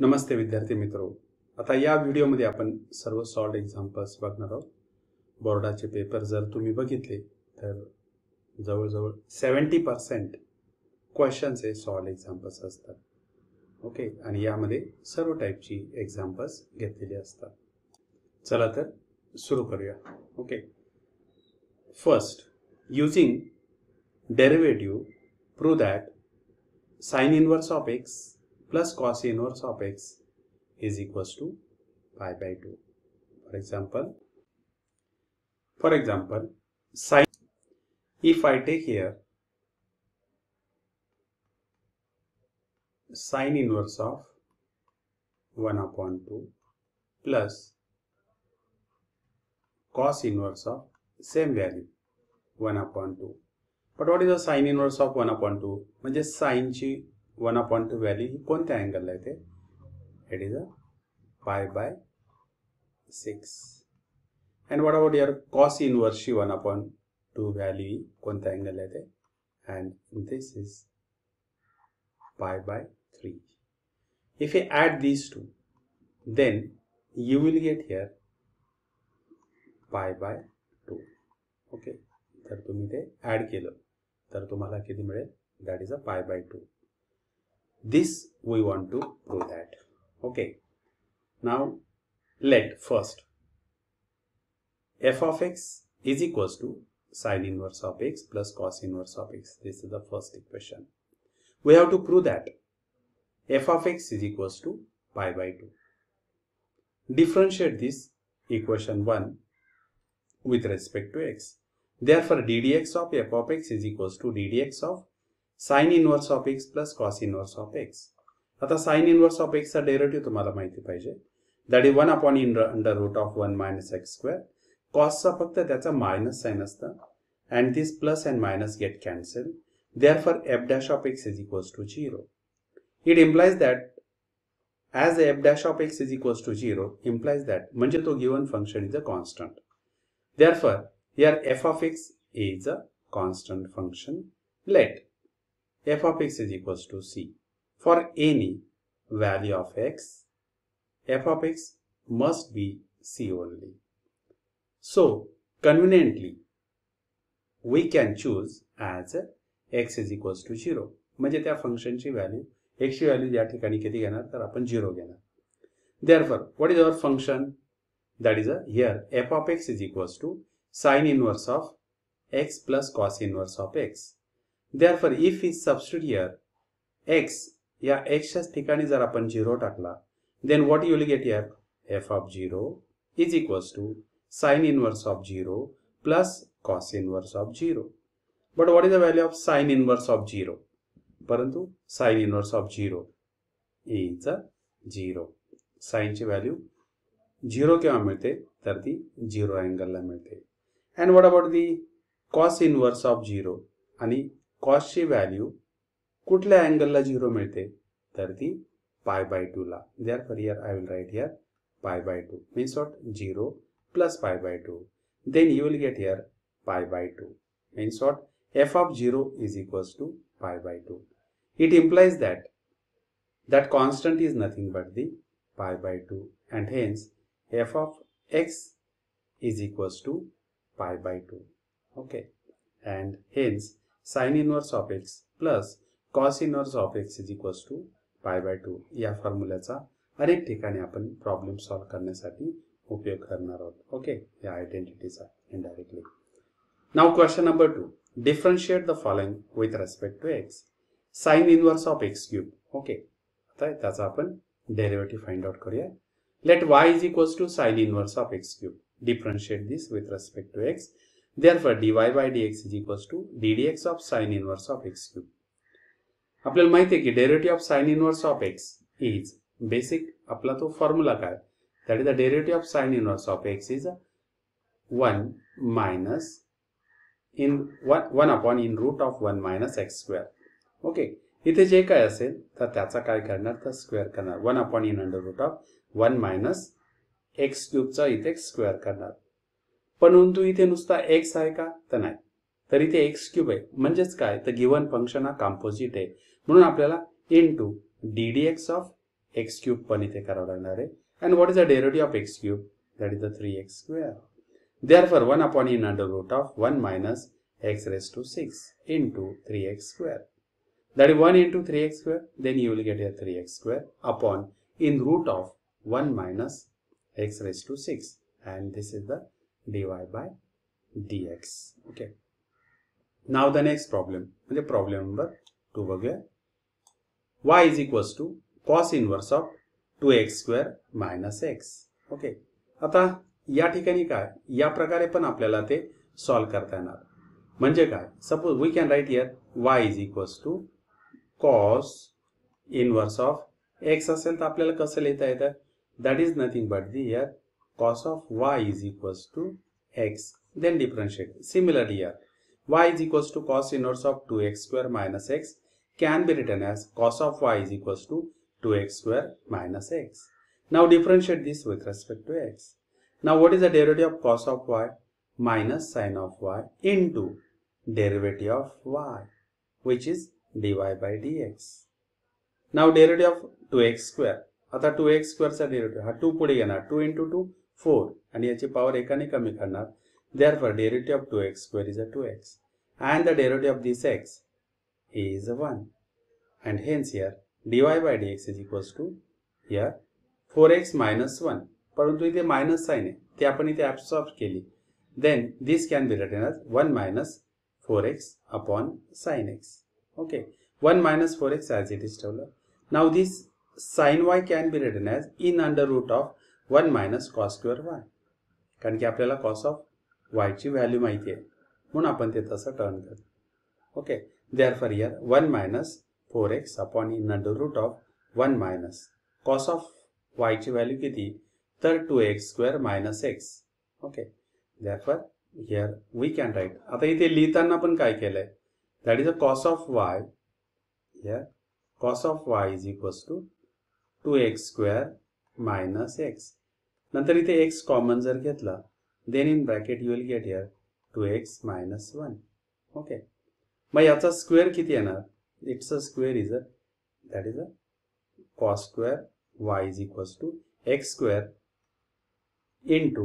नमस्ते विद्यार्थी मित्रो. आता या व्हिडिओमध्ये आपण सर्व सॉल्व्ड एक्झाम्पल्स बघणार आहोत. बोर्डाचे पेपर जर तुम्ही बघितले तर जवळजवळ 70% क्वेश्चन्स हे सॉल्व्ड एक्झाम्पल्स असतात. ओके, आणि यामध्ये सर्व टाईपची एक्झाम्पल्स घेतलेली असतात. चला तर सुरू करूया. Okay, first, using derivative prove that sin inverse of x plus cos inverse of x is equals to pi by 2. For example, sin, if I take here sin inverse of 1 upon 2 plus cos inverse of same value 1 upon 2. But what is the sin inverse of 1 upon 2? म्हणजे sin ची 1 upon 2 value ही कोणत्या अँगलला येते? It is a pi by 6. And what about your cos inverse ची 1 upon 2 value ही कोणत्या अँगलला येते? And this is pi by 3. If you add these two, then you will get here pi by 2. Okay, तर तुम्ही ते add केलं तर तुम्हाला किती मिळेल? That is a pi by 2. This we want to prove that. Okay, now let first f of x is equals to sin inverse of x plus cos inverse of x. This is the first equation. We have to prove that f of x is equals to pi by 2. Differentiate this equation 1 with respect to x. Therefore, ddx of f of x is equals to ddx of sin inverse of x plus cos inverse of x. आता sin inverse of x चा derivative तुम्हाला माहिती पाहिजे. That is 1 upon under root of 1 minus x square. कॉसचा फक्त त्याचा minus sine असतं. And this plus and minus get cancel. Therefore f dash of x is equals to 0. It implies that as f dash of x is equals to 0 implies that म्हणजे तो given function is a constant. Therefore, here f of x is a constant function. Let f of x is equals to c. For any value of x, f of x must be c only. So, conveniently, we can choose as x is equals to 0. म्हणजे त्या फंक्शनची value x ची value या ठिकाणी किती घेणार तर आपण 0 घेणार. Therefore, what is our function? That is here f of x is equals to sin inverse of x plus cos inverse of x. Therefore, if we substitute here x, या x च्या ठिकाणी जर आपण 0 टाकला, then what you will get here? f of 0 is equals to sin inverse of 0 plus cos inverse of 0. But what is the value of sin inverse of 0? परंतु sin inverse of 0 is 0. sin ची value 0 केव्हा मिळते तर ती 0 अँगलला मिळते. And what about the cos inverse of 0? आणि cos ची value कुठल्या अँगलला 0 मिळते तर ती pi by 2 ला. Therefore, here I will write here pi by 2 means what? 0 plus pi by 2. Then you will get here pi by 2 means what? f of 0 is equals to pi by 2. It implies that that constant is nothing but the pi by 2, and hence f of x is equals to pi by 2. Okay, and hence sin inverse of x plus cos inverse of x is equals to pi by 2. या फॉर्म्युल्याचा अनेक ठिकाणी आपण problem solve करण्यासाठी उपयोग करणार आहोत. Okay, या आयडेंटिटीचा indirectly. Now question number 2. Differentiate the following with respect to x. sin inverse of x cube. Okay, आता त्याचा आपण डेरिव्हेटिव्ह फाइंड आउट करूया. Let y is equals to sin inverse of x cube. Differentiate this with respect to x. Therefore, dy by dx is equals to ddx of sin inverse of x cube. आपल्याला माहिती आहे की derivative of sin inverse of x is basic आपला तो formula काय? That is the derivative of sin inverse of x is 1 minus 1 upon in root of 1 minus x square. Okay, इथे जे काय असेल तर त्याचा काय करणार तर स्क्वेअर करणार. 1 upon in under root of 1 minus x cube चा इथे स्क्वेअर करणार. परंतु इथे नुसता x आहे का तर नाही, तर इथे x क्यूब आहे. म्हणजेच काय तर गिवन फंक्शन हा कंपोजिट आहे. म्हणून आपल्याला into ddx of x cube पण इथे करावं लागणार आहे. And what is the derivative of x cube? That is the 3x square. Therefore 1 upon in under root of 1 minus x raised to 6 into 3x square. That is 1 into 3x square. Then you will get a 3x square upon in root of 1 minus x raised to 6. And this is the dy by dx. Okay. Now the next problem. The problem number 2 बघूया. Y is equals to cos inverse of 2x square minus x. Okay. आता या ठिकाणी काय या प्रकारे पण आपल्याला ते सॉल्व करता येणार. म्हणजे काय suppose we can write here y is equals to cos inverse of x असेल तर आपल्याला कसं लिहिता येतं that is nothing but the here cos of y is equals to x then differentiate. Similarly here y is equals to cos inverse of 2x square minus x can be written as cos of y is equals to 2x square minus x. Now differentiate this with respect to x. Now what is the derivative of cos of y? Minus sin of y into derivative of y, which is dy by dx. Now derivative of 2x square. आता 2x square चा derivative हा 2 पुढे येणार 2 into 2 4 आणि याची power एकाने कमी करणार. Therefore derivative of 2x square is a 2x and the derivative of this x is 1 and hence here dy by dx is equals to here 4x minus 1. परंतु इथे मायनस साइन आहे ते आपण इथे ऍब्सॉर्ब केली. Then this can be written as 1 minus 4x upon sin x. Okay, 1 minus 4x as it is ठेवलं. Now this sin y can be written as in under root of 1 minus cos square y. कारण की आपल्याला cos of y ची value माहिती आहे म्हणून आपण ते तसं टर्न करतो. Okay. Therefore here 1 minus 4x upon in under root of 1 minus cos of y ची व्हॅल्यू किती तर 2x square minus x. Okay. Therefore here we can write. आता इथे लिहिताना पण काय केलंय that is a cos of y. Here cos of y is equals to 2x square minus x. नंतर इथे x कॉमन जर घेतला then in bracket you will get here 2x minus 1. Okay. मग याचा स्क्वेअर किती येणार it's a square is a that is a cos square y is equals to x square into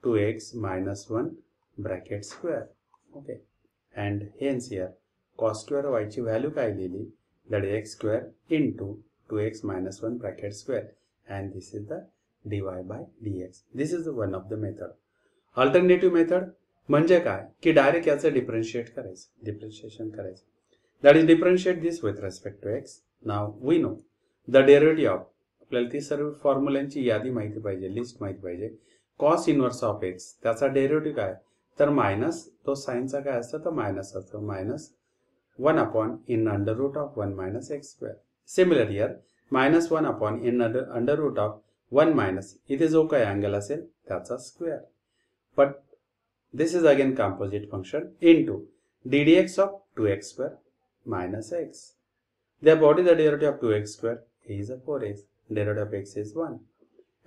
2x minus 1 bracket square. Okay, and hence here cos square y ची value काय लिहिली that is x square into 2x minus 1 bracket square and this is the dy by dx. This is the one of the method. Alternative method म्हणजे काय की direct याचं differentiate करायचं differentiation करायचं. that is differentiate this with respect to x. Now we know the derivative of आपल्याला ती सर्व फॉर्म्युलांची यादी माहिती पाहिजे लिस्ट माहिती पाहिजे. cos इनवर्स ऑफ x त्याचा डेरिव्हेटिव्ह काय तर मायनस तो साइनचा काय असतं तर मायनस असतो minus 1 upon in under root of 1 minus x square. Similar here minus 1 upon in under root of 1 minus इथे जो काही अँगल असेल त्याचा square. But this is again composite function into ddx of 2x square minus x. Therefore what is the derivative of 2x square is a 4x. Derivative of x is 1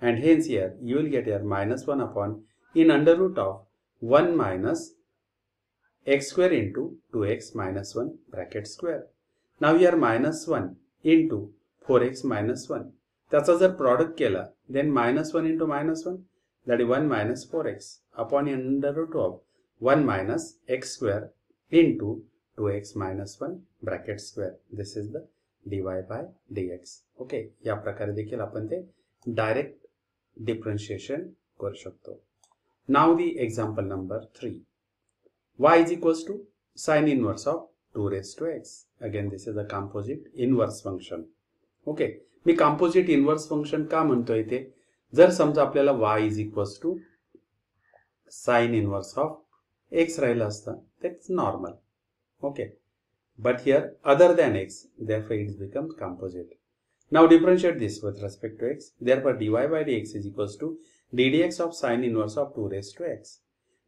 and hence here you will get here minus 1 upon in under root of 1 minus x square into 2x minus 1 bracket square. Now here minus 1 into 4x minus 1 त्याचा जर product केला then minus 1 into minus 1 that is 1 minus 4x upon in under root of 1 minus x square into 2x minus 1 bracket square. This is the dy by dx. Okay. या प्रकारे देखील आपण ते direct differentiation करू शकतो. Now the example number 3. y is equals to sin inverse of 2 raised to x. Again this is a composite inverse function. Okay. Me composite inverse function का म्हणतोय ते जर समजा आपल्याला y is equals to sin inverse of x राहिलं असतं that's normal. Okay. But here other than x therefore it becomes composite. Now differentiate this with respect to x. Therefore dy by dx is equals to ddx of sin inverse of 2 raised to x.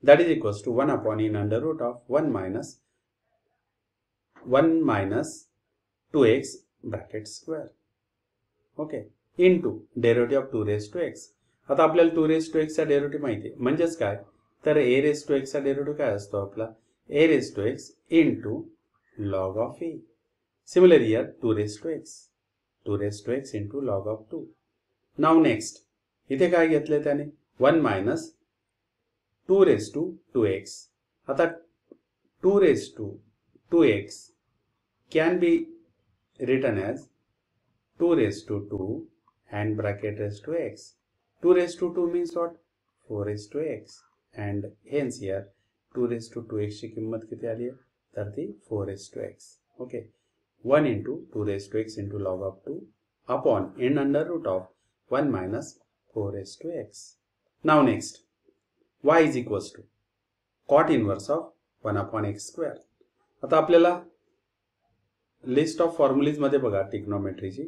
That is equals to 1 upon in under root of 1 minus 2x bracket square. Okay. Into derivative of 2 raised to x. आता आपल्याला 2 raised to x चा derivative माहिती आहे म्हणजेच काय तर a raised to x चा derivative काय असतो आपला a raised to x into log of a. Similarly here 2 raised to x. 2 raised to x into log of 2. Now next, इथे काय घेतले त्याने 1 minus 2 raised to 2x. आता 2 raised to 2x can be written as 2 raised to 2 and bracket raised to x. 2 raised to 2 means what? 4 raised to x. And hence here 2 raised to 2x ची किंमत किती आली आहे? तर ती 4 raised to x. Okay. 1 into 2 raised to x into log of 2 upon in under root of 1 minus 4 raised to x. Now next, y is equals to cot inverse of 1 upon x square. आता आपल्याला list of formulae मध्ये बघा ट्रिग्नोमेट्रीची.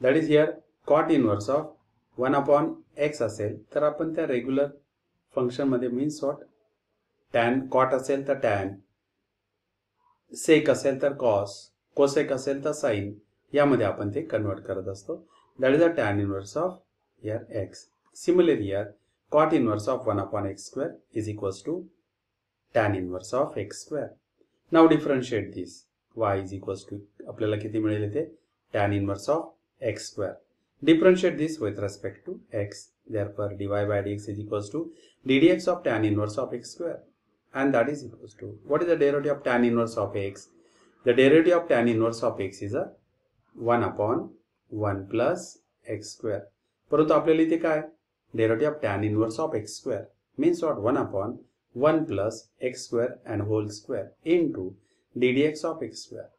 That is here cot inverse of 1 upon x असेल तर आपण त्या regular function मध्ये मीन्स व्हॉट, tan cot असेल तर tan, sec असेल तर cos, cosec असेल तर sin, यामध्ये आपण ते कन्वर्ट करत असतो. That is a tan inverse of here x. Similarly here cot inverse of 1 upon x square is equals to tan inverse of x square. Now differentiate this. Y is equals to आपल्याला किती मिळेल इथे tan inverse of x square. Differentiate this with respect to x. Therefore dy by dx is equals to ddx of tan inverse of x square. And that is equals to, what is the derivative of tan inverse of x? The derivative of tan inverse of x is a 1 upon 1 plus x square. परंतु आपल्याला इथे काय derivative of tan inverse of x square means what? 1 upon 1 plus x square and whole square into ddx of x square.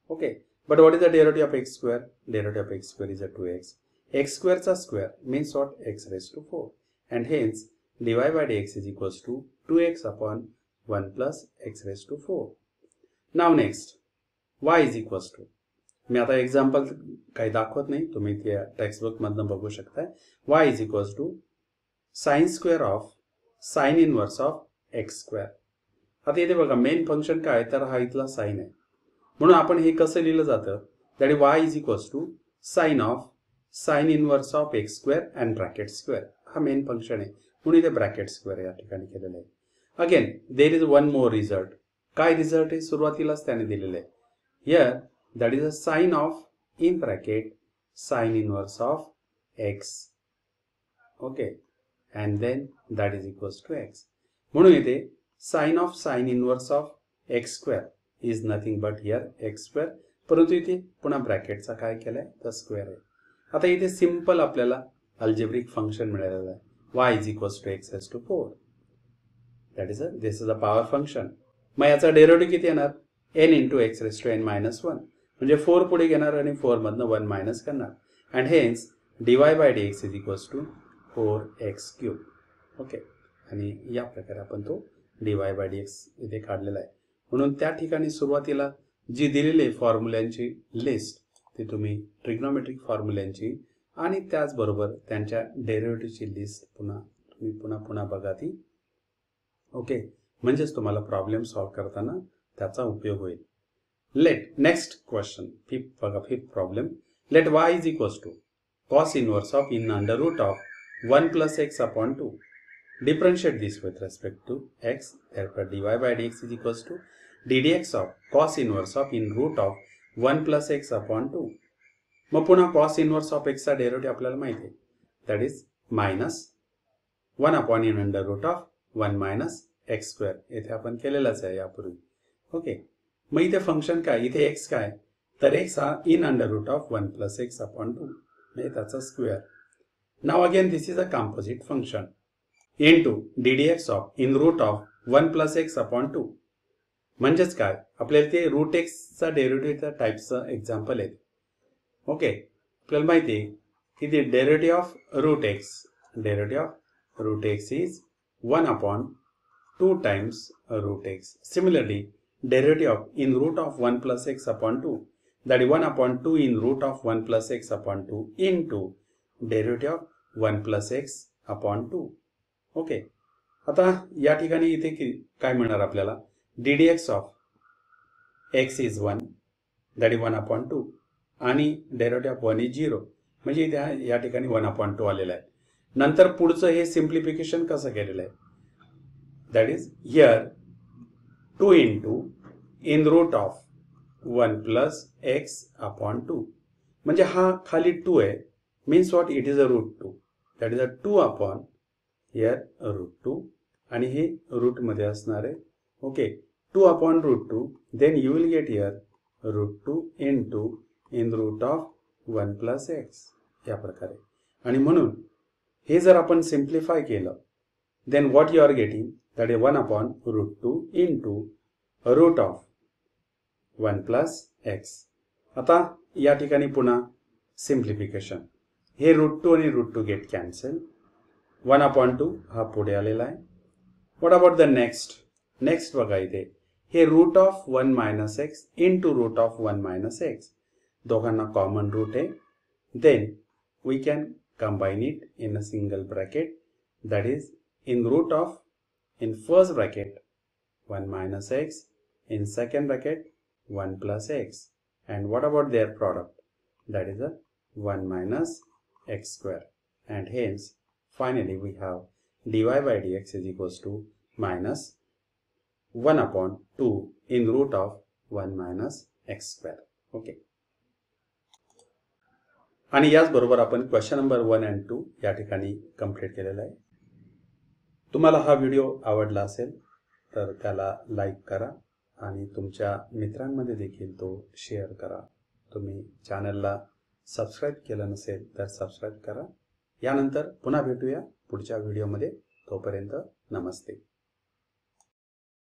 Okay, but what is the derivative of x square? Derivative of x square is a 2x. X square is a square means what? X raised to 4. And hence dy by dx is equals to 2x upon 1 plus x raised to 4. Now next, y is equals to, मी आता example काही दाखवत नाही, तुम्ही त्या textbook मधनं बघू शकताय. y is equals to sin square of sin inverse of x square. आता इथे बघा मेन फंक्शन काय तर हा इथला साइन आहे, म्हणून आपण हे कसं लिहिलं जातं, that is y is equals to sin of sin inverse of x square and bracket square. हा मेन फंक्शन आहे म्हणून इथे ब्रॅकेट स्क्वेअर या ठिकाणी केलेलं आहे. Again there is one more result. काय रिझल्ट आहे सुरुवातीलाच त्याने दिलेलं आहे. Here that is a sine of in bracket sine inverse of x. Okay, and then that is equals to x. म्हणून इथे sine of sine inverse of x square is nothing but here x square, परंतु इथे पुन्हा ब्रॅकेटचा काय केलाय तर square आहे. आता इथे सिंपल आपल्याला अल्जेब्रिक फंक्शन मिळालेलं आहे. y is equals to x raised to 4. That is this is a power function. मग याचा डेरिव्हेटिव्ह किती येणार? n into x raised to n minus 1. म्हणजे 4 पुढे घेणार आणि 4 मधनं 1 मायनस करणार. And hence dy by dx is equals to 4x cube. Okay, आणि या प्रकारे आपण तो dy by dx इथे काढलेला आहे. म्हणून त्या ठिकाणी सुरुवातीला जी दिलेली फॉर्म्युल्यांची लिस्ट ती तुम्ही ट्रिग्नोमेट्रिक फॉर्म्युल्यांची आणि त्याचबरोबर त्यांच्या डेरिव्हेटिव्हची लिस्ट पुन्हा बघा ती. ओके, म्हणजेच तुम्हाला प्रॉब्लेम सॉल्व्ह करताना त्याचा उपयोग होईल. Let next question fifth problem. Let y is equals to cos inverse of in under root of 1 plus x upon 2. Differentiate this with respect to x. Therefore dy by dx is equals to ddx of cos inverse of in root of 1 plus x upon 2. मग पुन्हा cos inverse of x चा derivative आपल्याला माहिती आहे, that is minus 1 upon in under root of 1 minus x square. येथे आपण केलेलाच आहे यापूर्वी. ओके, मग इथे फंक्शन काय, इथे x काय तर x हा in under root of 1 plus x upon 2 म्हणजे त्याचा square. Now again this is a composite function into ddx of in root of 1 plus x upon 2. म्हणजेच काय आपल्याला ते रूट x चा डेरिव्हेटिव्हच्या टाइपचं एक्झाम्पल आहे. ओके, आपल्याला माहिती आहे की the derivative of root x is 1 upon 2 times root x. Similarly, derivative of in root of 1 plus x upon 2, that is 1 upon 2 in root of 1 plus x upon 2 into derivative of 1 plus x upon 2. Okay, आता या ठिकाणी इथे काय मिळणार आपल्याला, ddx of x is 1, that is 1 upon 2 आणि derivative of 1 is 0, म्हणजे इथे या ठिकाणी 1 upon 2 आलेला आहे. नंतर पुढचं हे सिम्प्लिफिकेशन कसं केलेलं आहे, that is here 2 into in root of 1 plus x upon 2. म्हणजे हा खाली 2 आहे, means what, it is a root 2, that is a 2 upon here root 2, आणि हे रूट मध्ये असणार आहे. Okay, 2 upon root 2, then you will get here root 2 into in root of 1 plus x, या प्रकारे. आणि म्हणून हे जर आपण सिम्प्लिफाय केलं, then what you are getting, that is 1 upon root 2 into root of 1 plus x. आता या ठिकाणी पुन्हा सिम्प्लिफिकेशन, हे रूट 2 आणि रूट 2 गेट कॅन्सल, 1 अपॉन 2 हा पुढे आलेला आहे. व्हॉट अबाउट द नेक्स्ट बघा, इथे हे root of 1 minus x into root of 1 minus x, दोघांना कॉमन रूट आहे. Then we can combine it in a single bracket, that is in root of, in first bracket 1 minus x, in second bracket 1 plus x, and what about their product, that is a 1 minus x square, and hence finally we have dy by dx is equals to minus 1 upon 2 in root of 1 minus x square. Okay, आणि याच बरोबर आपण question number 1 and 2 या ठिकाणी complete केलेला आहे. तुम्हाला हा व्हिडिओ आवडला असेल तर त्याला लाईक करा आणि तुमच्या मित्रांमध्ये देखील तो शेअर करा. तुम्ही चॅनलला सबस्क्राईब केलं नसेल तर सबस्क्राईब करा. यानंतर पुन्हा भेटूया पुढच्या व्हिडिओमध्ये. तोपर्यंत नमस्ते.